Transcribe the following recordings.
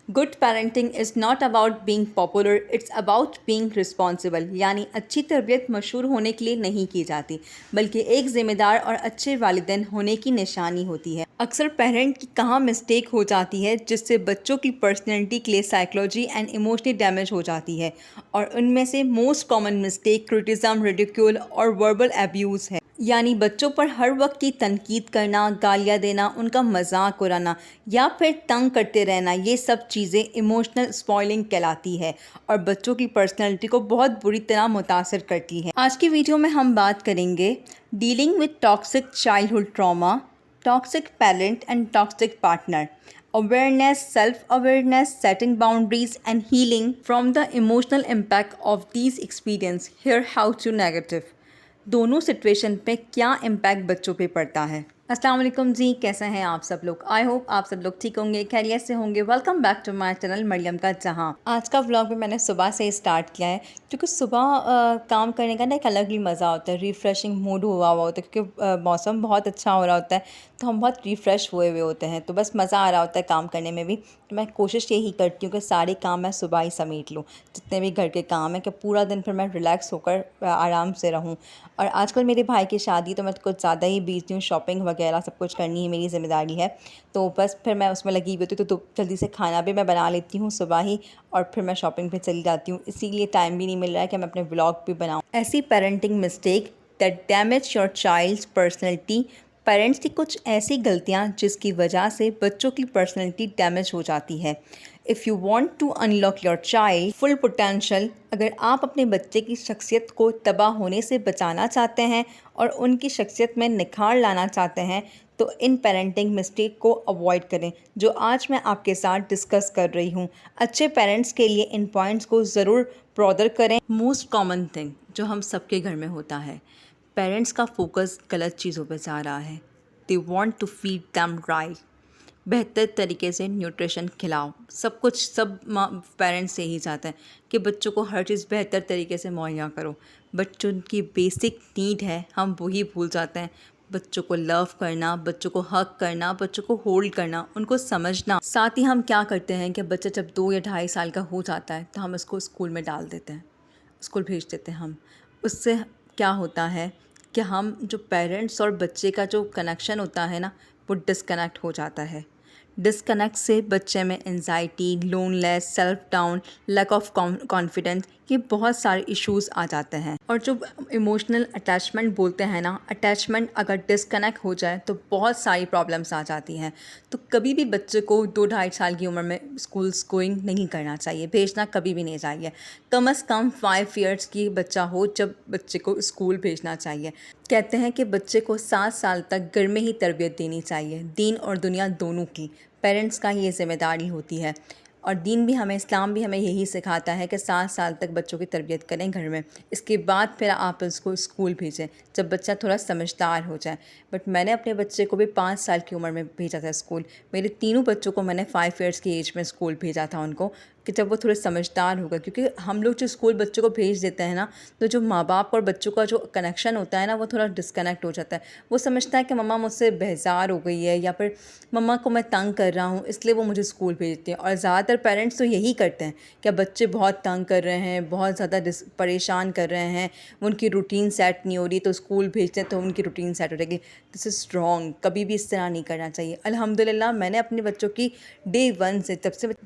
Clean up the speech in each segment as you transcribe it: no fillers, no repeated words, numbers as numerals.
Good parenting is not about being popular, it's about being responsible. यानी अच्छी तरबियत मशहूर होने के लिए नहीं की जाती, बल्कि एक ज़िम्मेदार और अच्छे वालिदैन होने की निशानी होती है। अक्सर पेरेंट की कहाँ मिस्टेक हो जाती है जिससे बच्चों की पर्सनैलिटी के लिए साइकोलॉजी एंड इमोशनली डैमेज हो जाती है, और उनमें से मोस्ट कॉमन मिस्टेक क्रिटिज़म, रिडिक्यूल और वर्बल एब्यूज़ है। यानी बच्चों पर हर वक्त की तनकीद करना, गालियाँ देना, उनका मजाक उड़ाना या फिर तंग करते रहना, ये सब चीज़ें इमोशनल स्पॉइलिंग कहलाती है और बच्चों की पर्सनैलिटी को बहुत बुरी तरह मुतासर करती है। आज की वीडियो में हम बात करेंगे dealing with toxic childhood trauma, toxic parent and toxic partner, awareness, self-awareness, setting boundaries and healing from the emotional impact of these experience. Here how to negative। दोनों सिचुएशन पे क्या इम्पैक्ट बच्चों पे पड़ता है। अस्सलाम वालेकुम जी, कैसे हैं आप सब लोग। आई होप आप सब लोग ठीक होंगे, खैरियत से होंगे। Welcome back to my channel Mariam का जहां। आज का व्लॉग भी मैंने सुबह से स्टार्ट किया है क्योंकि सुबह काम करने का ना एक अलग ही मज़ा होता है, रिफ़्रेशिंग मूड हुआ होता है क्योंकि मौसम बहुत अच्छा हो रहा होता है, तो हम बहुत रिफ़्रेश हुए हुए होते हैं, तो बस मज़ा आ रहा होता है काम करने में भी। तो मैं कोशिश यही करती हूँ कि सारे काम मैं सुबह ही समेट लूँ, जितने भी घर के काम हैं, कि पूरा दिन फिर मैं रिलैक्स होकर आराम से रहूँ। और आजकल मेरे भाई की शादी, तो मैं कुछ ज़्यादा ही बिज़ी हूँ, शॉपिंग वगैरह सब कुछ करनी है, मेरी ज़िम्मेदारी है। तो बस फिर मैं उसमें लगी हुई होती हूँ, तो जल्दी से खाना भी मैं बना लेती हूँ सुबह ही, और फिर मैं शॉपिंग पे चली जाती हूँ। इसीलिए टाइम भी नहीं मिल रहा है कि मैं अपने व्लॉग भी बनाऊँ। ऐसी parenting mistake that damage your child's personality. Parents की कुछ ऐसी गलतियाँ जिसकी वजह से बच्चों की पर्सनैलिटी डैमेज हो जाती है। If you want to unlock your child full potential, अगर आप अपने बच्चे की शख्सियत को तबाह होने से बचाना चाहते हैं और उनकी शख्सियत में निखार लाना चाहते हैं, तो इन पेरेंटिंग मिस्टेक को अवॉइड करें, जो आज मैं आपके साथ डिस्कस कर रही हूँ। अच्छे पेरेंट्स के लिए इन पॉइंट्स को ज़रूर ब्रॉदर करें। मोस्ट कॉमन थिंग जो हम सबके घर में होता है, पेरेंट्स का फोकस गलत चीज़ों पर जा रहा है। They want to feed them right, बेहतर तरीके से न्यूट्रिशन खिलाओ, सब कुछ, सब पेरेंट्स यही चाहते हैं कि बच्चों को हर चीज़ बेहतर तरीके से मुहैया करो। बच्चों की बेसिक नीड है, हम वही भूल जाते हैं। बच्चों को लव करना, बच्चों को हक करना, बच्चों को होल्ड करना, उनको समझना। साथ ही हम क्या करते हैं कि बच्चा जब 2 या 2.5 साल का हो जाता है तो हम उसको स्कूल में डाल देते हैं, स्कूल भेज देते हैं हम। उससे क्या होता है कि हम जो पेरेंट्स और बच्चे का जो कनेक्शन होता है ना, वो डिस्कनेक्ट हो जाता है। डिस्कनेक्ट से बच्चे में anxiety, loneliness, self down, lack of confidence, ये बहुत सारे इश्यूज़ आ जाते हैं। और जो इमोशनल अटैचमेंट बोलते हैं ना, अटैचमेंट अगर डिस्कनेक्ट हो जाए तो बहुत सारी प्रॉब्लम्स आ जाती हैं। तो कभी भी बच्चे को 2-2.5 साल की उम्र में स्कूल्स गोइंग नहीं करना चाहिए, भेजना कभी भी नहीं चाहिए। कम से कम 5 ईयर्स की बच्चा हो जब बच्चे को स्कूल भेजना चाहिए। कहते हैं कि बच्चे को 7 साल तक घर में ही तरबियत देनी चाहिए, दीन और दुनिया दोनों की। पेरेंट्स का ये ज़िम्मेदारी होती है, और दीन भी हमें, इस्लाम भी हमें यही सिखाता है कि 7 साल तक बच्चों की तरबियत करें घर में, इसके बाद फिर आप उसको स्कूल भेजें जब बच्चा थोड़ा समझदार हो जाए। बट मैंने अपने बच्चे को भी 5 साल की उम्र में भेजा था स्कूल। मेरे तीनों बच्चों को मैंने 5 ईयर्स की एज में स्कूल भेजा था उनको, कि जब वो थोड़े समझदार होगा। क्योंकि हम लोग जो स्कूल बच्चों को भेज देते हैं ना, तो जो माँ बाप और बच्चों का जो कनेक्शन होता है ना, वो थोड़ा डिस्कनेक्ट हो जाता है। वो समझता है कि मम्मा मुझसे बेजार हो गई है, या फिर मम्मा को मैं तंग कर रहा हूँ, इसलिए वो मुझे स्कूल भेजती हैं। और ज़्यादातर पेरेंट्स तो यही करते हैं कि बच्चे बहुत तंग कर रहे हैं, बहुत ज़्यादा परेशान कर रहे हैं, उनकी रूटीन सेट नहीं हो रही, तो स्कूल भेजते हैं तो उनकी रूटीन सेट हो जाएगी। दिस इज़ रॉन्ग, कभी भी इस तरह नहीं करना चाहिए। अल्हम्दुलिल्लाह मैंने अपने बच्चों की डे 1 से,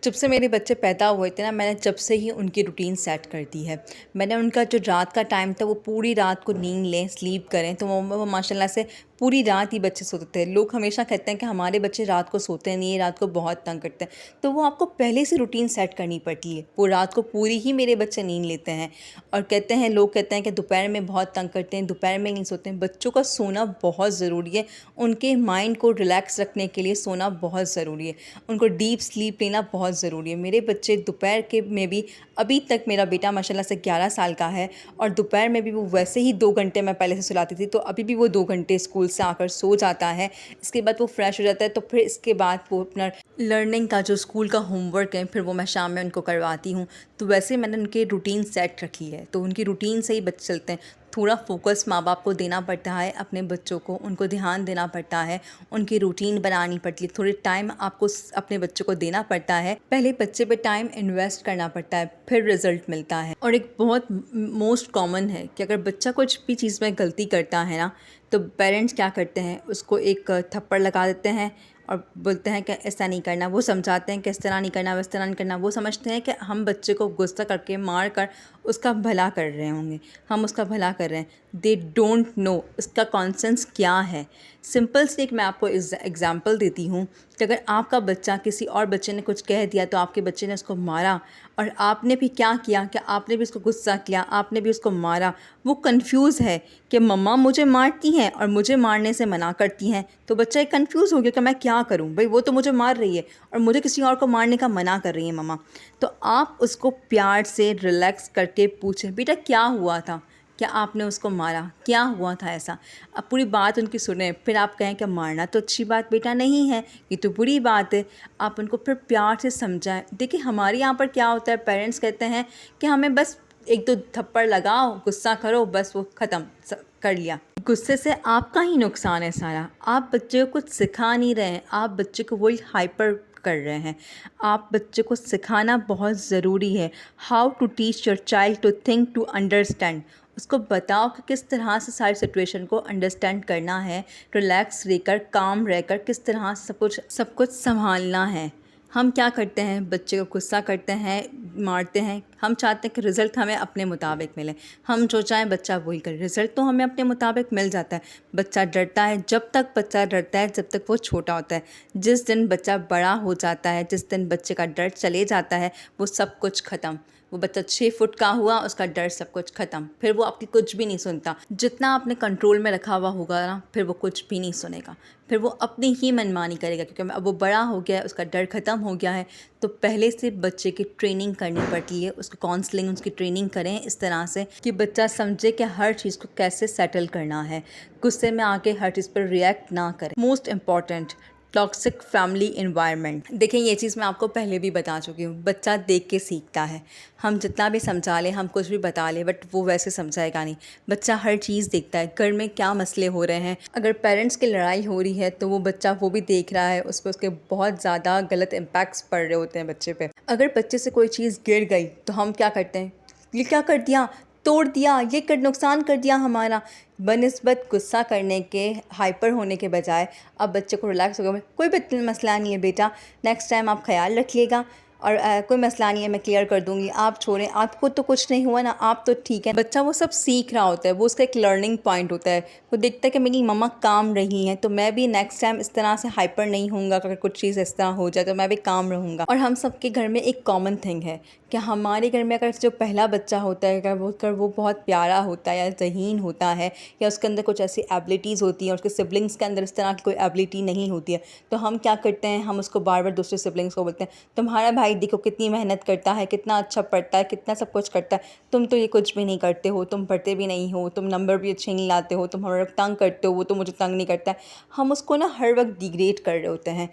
जब से मेरे बच्चे पैदा हुए थे ना, मैंने जब से ही उनकी रूटीन सेट कर दी है। मैंने उनका जो रात का टाइम था, वो पूरी रात को नींद लें, स्लीप करें, तो वो माशाल्लाह से पूरी रात ही बच्चे सोते थे। लोग हमेशा कहते हैं कि हमारे बच्चे रात को सोते नहीं है, रात को बहुत तंग करते हैं, तो वो आपको पहले से रूटीन सेट करनी पड़ती है। वो रात को पूरी ही मेरे बच्चे नींद लेते हैं। और कहते हैं, लोग कहते हैं कि दोपहर में बहुत तंग करते हैं, दोपहर में नहीं सोते हैं। बच्चों का सोना बहुत ज़रूरी है, उनके माइंड को रिलैक्स रखने के लिए सोना बहुत ज़रूरी है, उनको डीप स्लीप लेना बहुत ज़रूरी है। मेरे बच्चे दोपहर के में भी, अभी तक मेरा बेटा माशाल्लाह से 11 साल का है, और दोपहर में भी वो वैसे ही 2 घंटे मैं पहले से सुलाती थी, तो अभी भी वो 2 घंटे स्कूल से आकर सो जाता है। इसके बाद वो फ्रेश हो जाता है, तो फिर इसके बाद वो अपना लर्निंग का जो स्कूल का होमवर्क है, फिर वो मैं शाम में उनको करवाती हूँ। तो वैसे मैंने उनकी रूटीन सेट रखी है, तो उनकी रूटीन से ही बच्चे चलते हैं। थोड़ा फोकस माँ बाप को देना पड़ता है अपने बच्चों को, उनको ध्यान देना पड़ता है, उनकी रूटीन बनानी पड़ती है, थोड़ी टाइम आपको अपने बच्चों को देना पड़ता है। पहले बच्चे पे टाइम इन्वेस्ट करना पड़ता है, फिर रिजल्ट मिलता है। और एक बहुत मोस्ट कॉमन है कि अगर बच्चा कुछ भी चीज़ में गलती करता है ना, तो पेरेंट्स क्या करते हैं, उसको एक थप्पड़ लगा देते हैं और बोलते हैं कि ऐसा नहीं करना। वो समझाते हैं कि इस तरह नहीं करना, वैस तरह नहीं करना। वो समझते हैं कि हम बच्चे को गुस्सा करके मार कर उसका भला कर रहे होंगे, हम उसका भला कर रहे हैं। दे डोंट नो उसका कॉन्सेंस क्या है। सिंपल से एक मैं आपको एग्जांपल देती हूँ कि अगर आपका बच्चा, किसी और बच्चे ने कुछ कह दिया तो आपके बच्चे ने उसको मारा, और आपने भी क्या किया कि आपने भी उसको गुस्सा किया, आपने भी उसको मारा। वो कंफ्यूज है कि मम्मा मुझे मारती हैं और मुझे मारने से मना करती हैं। तो बच्चा एक कंफ्यूज हो गया कि मैं क्या करूं, भाई वो तो मुझे मार रही है और मुझे किसी और को मारने का मना कर रही है मम्मा। तो आप उसको प्यार से रिलैक्स करके पूछें, बेटा क्या हुआ था, क्या आपने उसको मारा, क्या हुआ था ऐसा। अब पूरी बात उनकी सुने, फिर आप कहें कि मारना तो अच्छी बात बेटा नहीं है, ये तो बुरी बात है। आप उनको फिर प्यार से समझाएं। देखिए हमारे यहाँ पर क्या होता है, पेरेंट्स कहते हैं कि हमें बस एक दो थप्पड़ लगाओ, गुस्सा करो, बस वो ख़त्म कर लिया। गुस्से से आपका ही नुकसान है सारा। आप बच्चे को कुछ सिखा नहीं रहे हैं, आप बच्चे को वही हाइपर कर रहे हैं। आप बच्चे को सिखाना बहुत ज़रूरी है। How to teach your child to think, to understand. उसको बताओ कि किस तरह से सारी सिचुएशन को अंडरस्टैंड करना है, रिलैक्स रहकर, काम रहकर किस तरह से सब कुछ संभालना है। हम क्या करते हैं, बच्चे को गुस्सा करते हैं, मारते हैं। हम चाहते हैं कि रिज़ल्ट हमें अपने मुताबिक मिले, हम जो चाहें बच्चा वही करे। रिज़ल्ट तो हमें अपने मुताबिक मिल जाता है। बच्चा डरता है, जब तक बच्चा डरता है, जब तक वो छोटा होता है। जिस दिन बच्चा बड़ा हो जाता है, जिस दिन बच्चे का डर चले जाता है, वो सब कुछ ख़त्म। वो बच्चा 6 फुट का हुआ, उसका डर सब कुछ ख़त्म। फिर वो आपकी कुछ भी नहीं सुनता। जितना आपने कंट्रोल में रखा हुआ होगा ना, फिर वो कुछ भी नहीं सुनेगा। फिर वो अपनी ही मनमानी करेगा, क्योंकि अब वो बड़ा हो गया है, उसका डर ख़त्म हो गया है। तो पहले से बच्चे की ट्रेनिंग करनी पड़ती है, उसको काउंसलिंग, उसकी ट्रेनिंग करें इस तरह से कि बच्चा समझे कि हर चीज़ को कैसे सेटल करना है। गुस्से में आके हर चीज़ पर रिएक्ट ना करें। Most important, toxic family environment. देखें ये चीज़ मैं आपको पहले भी बता चुकी हूँ। बच्चा देख के सीखता है। हम जितना भी समझा लें, हम कुछ भी बता लें, बट वो वैसे समझाएगा नहीं। बच्चा हर चीज़ देखता है, घर में क्या मसले हो रहे हैं। अगर पेरेंट्स की लड़ाई हो रही है तो वो बच्चा वो भी देख रहा है, उस पर उसके बहुत ज़्यादा गलत इम्पैक्ट्स पड़ रहे होते हैं बच्चे पे। अगर बच्चे से कोई चीज़ गिर गई तो हम क्या करते हैं, ये क्या कर दिया, तोड़ दिया, ये कर नुकसान कर दिया हमारा। बनिस्बत गुस्सा करने के, हाइपर होने के बजाय अब बच्चे को रिलैक्स हो गया, कोई मसला नहीं है बेटा, नेक्स्ट टाइम आप ख्याल रखिएगा, और कोई मसला नहीं है, मैं क्लियर कर दूंगी, आप छोड़ें, आपको तो कुछ नहीं हुआ ना, आप तो ठीक है। बच्चा वो सब सीख रहा होता है, वो उसका एक लर्निंग पॉइंट होता है। वो देखता है कि मेरी मम्मा काम रही हैं, तो मैं भी नेक्स्ट टाइम इस तरह से हाइपर नहीं होऊंगा। अगर कुछ चीज़ इस तरह हो जाए तो मैं भी काम रहूँगा। और हम सबके घर में एक कॉमन थिंग है कि हमारे घर में अगर जो पहला बच्चा होता है, अगर वो बहुत प्यारा होता है या ज़हीन होता है, या उसके अंदर कुछ ऐसी एबिलिटीज़ होती हैं और उसके सिबलिंग्स के अंदर इस तरह की कोई एबिलिटी नहीं होती है, तो हम क्या करते हैं, हम उसको बार बार दूसरे सिबलिंग्स को बोलते हैं, तुम्हारा भाई देखो कितनी मेहनत करता है, कितना अच्छा पढ़ता है, कितना सब कुछ करता है, तुम तो ये कुछ भी नहीं करते हो, तुम पढ़ते भी नहीं हो, तुम नंबर भी अच्छे नहीं लाते हो, तुम हमारा तंग करते हो, वो तो मुझे तंग नहीं करता है। हम उसको ना हर वक्त डिग्रेड कर रहे होते हैं।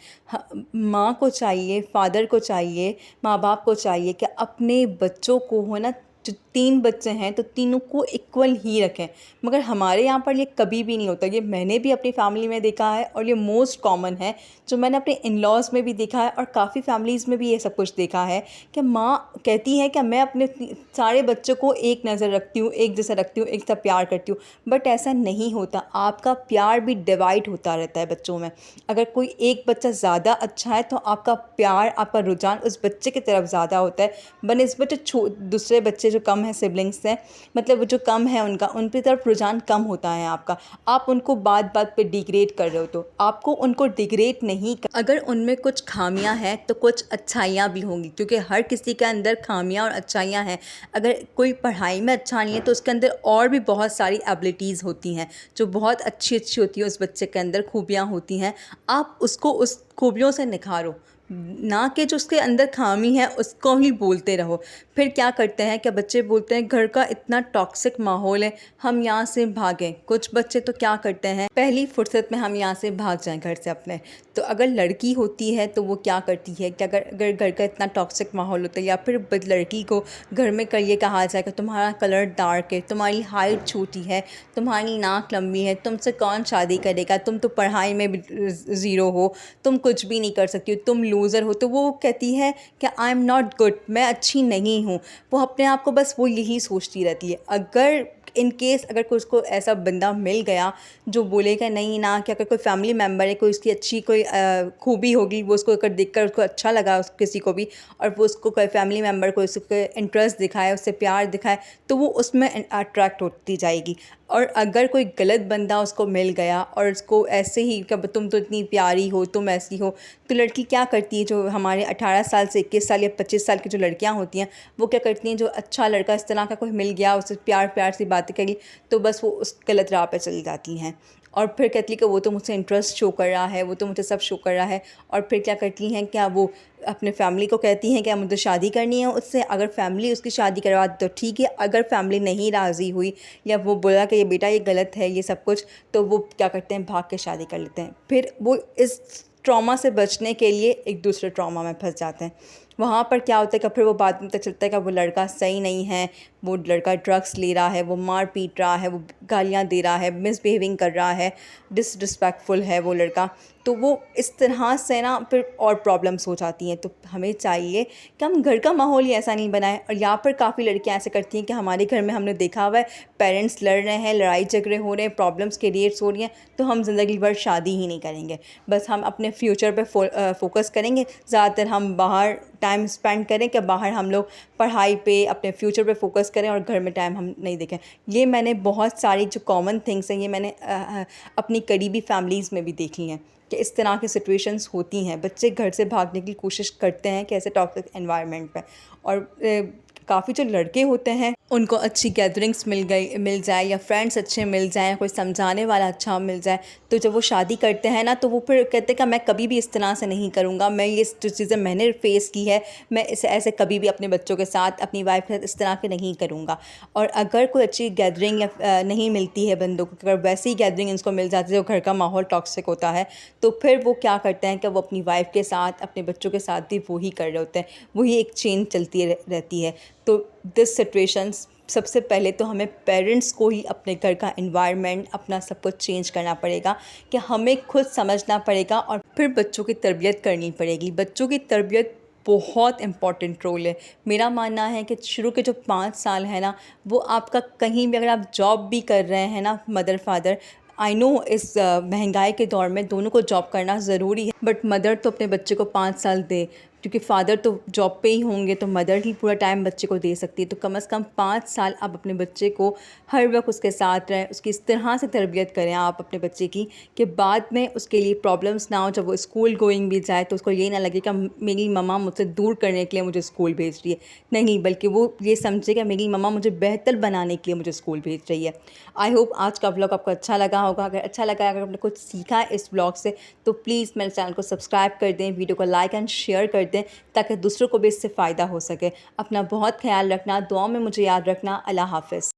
माँ को चाहिए, फादर को चाहिए, माँ बाप को चाहिए कि अपने बच्चों को हो ना, जो 3 बच्चे हैं तो तीनों को इक्वल ही रखें। मगर हमारे यहाँ पर ये कभी भी नहीं होता। ये मैंने भी अपनी फैमिली में देखा है और ये मोस्ट कॉमन है जो मैंने अपने इन-लॉज़ में भी देखा है, और काफ़ी फैमिलीज़ में भी ये सब कुछ देखा है कि माँ कहती है कि मैं अपने सारे बच्चों को एक नज़र रखती हूँ, एक जैसा रखती हूँ, एक सा प्यार करती हूँ। बट ऐसा नहीं होता। आपका प्यार भी डिवाइड होता रहता है बच्चों में। अगर कोई एक बच्चा ज़्यादा अच्छा है तो आपका प्यार, आपका रुझान उस बच्चे की तरफ ज़्यादा होता है बनिस्बत दूसरे बच्चे जो कम है, सिबलिंग्स हैं, मतलब वो जो कम है उनका, उन की तरफ रुझान कम होता है आपका। आप उनको बात बात पे डिग्रेड कर रहे हो, तो आपको उनको डिग्रेड नहीं अगर उनमें कुछ खामियां हैं तो कुछ अच्छाइयाँ भी होंगी, क्योंकि हर किसी के अंदर खामियां और अच्छाइयाँ हैं। अगर कोई पढ़ाई में अच्छा नहीं है तो उसके अंदर और भी बहुत सारी एबिलिटीज़ होती हैं जो बहुत अच्छी अच्छी होती है, उस बच्चे के अंदर खूबियाँ होती हैं। आप उसको उस खूबियों से निखारो, ना कि जो उसके अंदर खामी है उसको ही बोलते रहो। फिर क्या करते हैं कि बच्चे बोलते हैं घर का इतना टॉक्सिक माहौल है, हम यहाँ से भागें। कुछ बच्चे तो क्या करते हैं, पहली फुर्सत में हम यहाँ से भाग जाएं घर से अपने। तो अगर लड़की होती है तो वो क्या करती है कि अगर अगर घर का इतना टॉक्सिक माहौल होता है या फिर लड़की को घर में कर ये कहा जाए कि तुम्हारा कलर डार्क है, तुम्हारी हाइट छोटी है, तुम्हारी नाक लंबी है, तुमसे कौन शादी करेगा, तुम तो पढ़ाई में भी ज़ीरो हो, तुम कुछ भी नहीं कर सकती हो, तुम लूज़र हो, तो वो कहती है कि आई एम नॉट गुड, मैं अच्छी नहीं हूँ। वो अपने आप को बस वो यही सोचती रहती है। अगर इन केस अगर कोई उसको ऐसा बंदा मिल गया जो बोलेगा नहीं ना, कि अगर कोई फैमिली मेम्बर है, कोई उसकी अच्छी कोई खूबी होगी, वो उसको अगर देखकर उसको अच्छा लगा किसी को भी, और वो उसको कोई फैमिली मेम्बर को उसको इंटरेस्ट दिखाए, उससे प्यार दिखाए, तो वो उसमें अट्रैक्ट होती जाएगी। और अगर कोई गलत बंदा उसको मिल गया और उसको ऐसे ही कि तुम तो इतनी प्यारी हो, तुम ऐसी हो, तो लड़की क्या करती है, जो हमारे 18 साल से 21 साल या 25 साल की जो लड़कियां होती हैं, वो क्या करती हैं, जो अच्छा लड़का इस तरह का कोई मिल गया, उससे प्यार प्यार सी बातें करी, तो बस वो उस गलत राह पे चली जाती हैं। और फिर कहती है कि वो तो मुझसे इंटरेस्ट शो कर रहा है, वो तो मुझे सब शो कर रहा है। और फिर क्या करती हैं, क्या वो अपने फैमिली को कहती हैं कि मुझे शादी करनी है उससे। अगर फैमिली उसकी शादी करवा दी तो ठीक है, अगर फैमिली नहीं राज़ी हुई या वो बोला कि ये बेटा ये गलत है ये सब कुछ, तो वो क्या करते हैं, भाग के शादी कर लेते हैं। फिर वो इस ट्रॉमा से बचने के लिए एक दूसरे ट्रॉमा में फंस जाते हैं। वहाँ पर क्या होता है कि फिर वो बाद में पता चलता है कि वो लड़का सही नहीं है, वो लड़का ड्रग्स ले रहा है, वो मार पीट रहा है, वो गालियाँ दे रहा है, मिसबिहेविंग कर रहा है, डिसरिस्पेक्टफुल है वो लड़का। तो वो इस तरह से ना फिर और प्रॉब्लम्स हो जाती हैं। तो हमें चाहिए कि हम घर का माहौल ही ऐसा नहीं बनाएं। और यहाँ पर काफ़ी लड़कियाँ ऐसे करती हैं कि हमारे घर में हमने देखा हुआ है पेरेंट्स लड़ रहे हैं, लड़ाई झगड़े हो रहे हैं, प्रॉब्लम्स क्रिएट्स हो रही हैं, तो हम ज़िंदगी भर शादी ही नहीं करेंगे। बस हम अपने फ्यूचर पे फोकस करेंगे, ज़्यादातर हम बाहर टाइम स्पेंड करें, कि बाहर हम लोग पढ़ाई पे अपने फ्यूचर पे फोकस करें और घर में टाइम हम नहीं देखें। ये मैंने बहुत सारी जो कॉमन थिंग्स हैं, ये मैंने अपनी करीबी फैमिलीज़ में भी देखी हैं कि इस तरह की सिचुएशंस होती हैं। बच्चे घर से भागने की कोशिश करते हैं कि ऐसे टॉक्सिक एनवायरनमेंट में। और काफ़ी जो लड़के होते हैं उनको अच्छी गैदरिंग्स मिल जाए या फ्रेंड्स अच्छे मिल जाएं, कोई समझाने वाला अच्छा मिल जाए, तो जब वो शादी करते हैं ना, तो वो फिर कहते हैं कि मैं कभी भी इस तरह से नहीं करूँगा, मैं ये जो चीज़ें मैंने फेस की है, मैं इसे ऐसे कभी भी अपने बच्चों के साथ, अपनी वाइफ के साथ इस तरह के नहीं करूँगा। और अगर कोई अच्छी गैदरिंग या नहीं मिलती है बंदों को, अगर वैसी गैदरिंग इनको मिल जाती है जो घर का माहौल टॉक्सिक होता है, तो फिर वो क्या करते हैं कि वो अपनी वाइफ के साथ, अपने बच्चों के साथ भी वही कर रहे होते हैं, वही एक चेन चलती रहती है। तो दिस सिचुएशंस, सबसे पहले तो हमें पेरेंट्स को ही अपने घर का एनवायरनमेंट, अपना सब कुछ चेंज करना पड़ेगा, कि हमें खुद समझना पड़ेगा और फिर बच्चों की तरबियत करनी पड़ेगी। बच्चों की तरबियत बहुत इम्पॉर्टेंट रोल है। मेरा मानना है कि शुरू के जो 5 साल है ना, वो आपका कहीं भी, अगर आप जॉब भी कर रहे हैं ना, मदर फादर, आई नो इस महंगाई के दौर में दोनों को जॉब करना ज़रूरी है, बट मदर तो अपने बच्चे को 5 साल दे, क्योंकि फ़ादर तो जॉब पे ही होंगे, तो मदर ही पूरा टाइम बच्चे को दे सकती है। तो कम से कम 5 साल आप अपने बच्चे को हर वक्त उसके साथ रहें, उसकी इस तरह से तरबियत करें आप अपने बच्चे की कि बाद में उसके लिए प्रॉब्लम्स ना हो। जब वो स्कूल गोइंग भी जाए तो उसको ये ना लगे कि मेरी मम्मा मुझसे दूर करने के लिए मुझे स्कूल भेज रही है, नहीं, बल्कि वो ये समझे कि मेरी मम्मा मुझे बेहतर बनाने के लिए मुझे स्कूल भेज रही है। आई होप आज का व्लॉग आपको अच्छा लगा होगा। अगर अच्छा लगा, अगर आपने कुछ सीखा इस व्लॉग से, तो प्लीज़ मेरे चैनल को सब्सक्राइब कर दें, वीडियो को लाइक एंड शेयर कर दें, ताकि दूसरों को भी इससे फ़ायदा हो सके। अपना बहुत ख्याल रखना, दुआओं में मुझे याद रखना। अल्लाह हाफ़िज़।